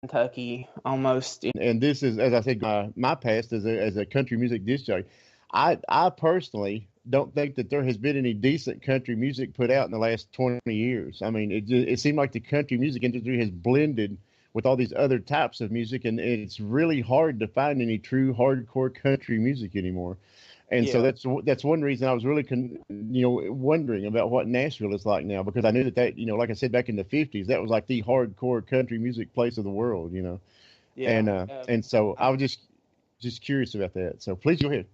Kentucky almost. And this is, as I said, my past as a country music disc jockey. I personally don't think that there has been any decent country music put out in the last 20 years. I mean, it seemed like the country music industry has blended with all these other types of music, and it's really hard to find any true hardcore country music anymore. And so Yeah. that's one reason I was really wondering about what Nashville is like now, because I knew that like I said, back in the 50s, that was like the hardcore country music place of the world. Yeah. And so I was just curious about that. So please go ahead.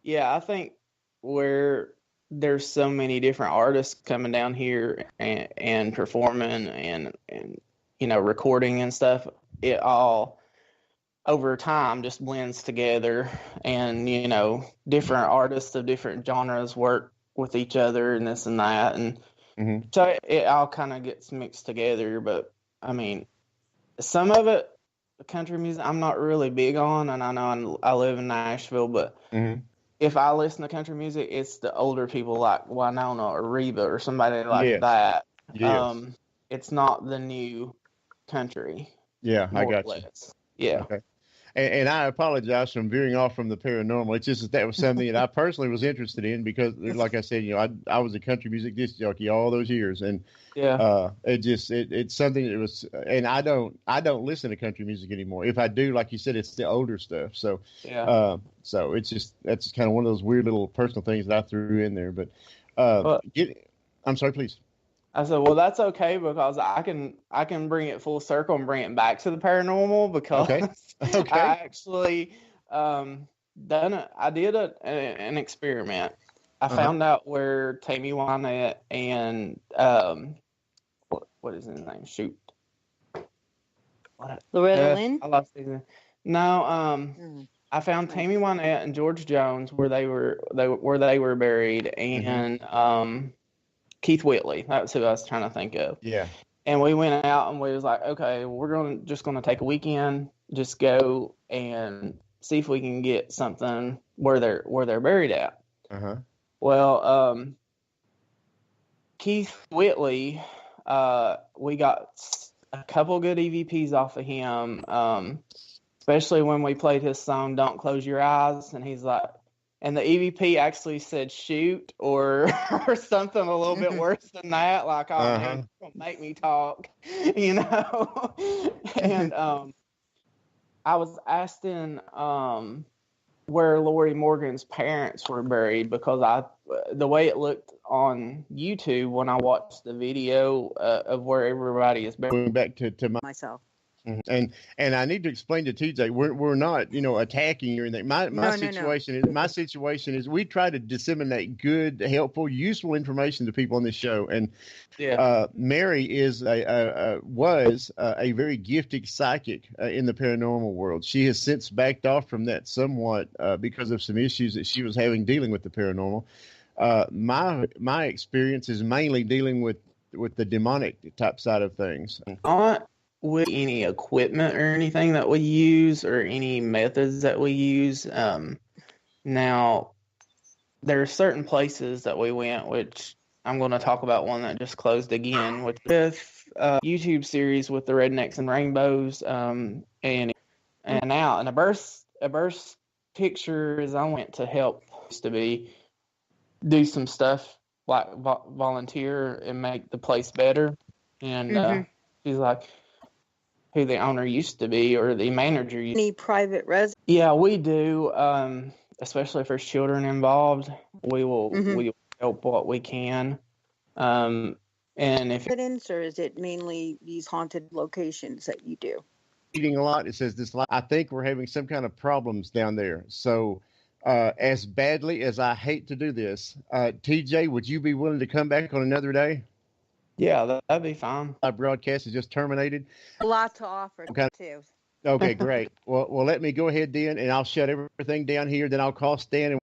Yeah, I think where there's so many different artists coming down here and performing and recording and stuff, it all over time just blends together, and different artists of different genres work with each other and this and that, and so it all kind of gets mixed together. But I mean, some of it, country music, I'm not really big on, and I know I live in Nashville, but if I listen to country music, it's the older people like Winona or Reba or somebody like that. Yes. It's not the new country. Yeah, I more or got you. less. Yeah. Okay. And I apologize for veering off from the paranormal. It's just that was something that I personally was interested in because, like I said, I was a country music disc jockey all those years, and it's something that was. And I don't listen to country music anymore. If I do, like you said, it's the older stuff. So so that's just kind of one of those weird little personal things that I threw in there. But I'm sorry, please. I said, well, that's okay because I can bring it full circle and bring it back to the paranormal because okay. I actually I did an experiment. I found out where Tammy Wynette and what is his name? Shoot, Loretta Lynn. I lost his name. No, I found Tammy Wynette and George Jones where they were buried, and Keith Whitley. That's who I was trying to think of. Yeah. And we went out and we was like, okay, we're just gonna take a weekend, just go and see if we can get something where they're buried at. Well, Keith Whitley, we got a couple good EVPs off of him, especially when we played his song "Don't Close Your Eyes," and he's like. And the EVP actually said shoot or something a little bit worse than that, like, oh, man, don't make me talk, And I was asking where Lori Morgan's parents were buried because the way it looked on YouTube when I watched the video of where everybody is buried. Going back to myself. And I need to explain to TJ, we're not, attacking or anything. My situation is we try to disseminate good, helpful, useful information to people on this show. And Mary was a very gifted psychic in the paranormal world. She has since backed off from that somewhat because of some issues that she was having dealing with the paranormal. My experience is mainly dealing with the demonic type side of things. With any equipment or anything that we use or any methods that we use. Now, there are certain places that we went, which I'm going to talk about one that just closed again, with YouTube series with the Rednecks and Rainbows, and now, and a birth pictures I went to help do some stuff like volunteer and make the place better. And she's like, who the owner used to be or the manager. Any private residence? Yeah, we do. Especially if there's children involved, we will help what we can. And if residence, or is it mainly these haunted locations that you do? Eating a lot. It says this. I think we're having some kind of problems down there. So, as badly as I hate to do this, TJ, would you be willing to come back on another day? Yeah, that'd be fine. Our broadcast is just terminated. A lot to offer, too. Okay, great. Well, let me go ahead then, and I'll shut everything down here. Then I'll call Stan and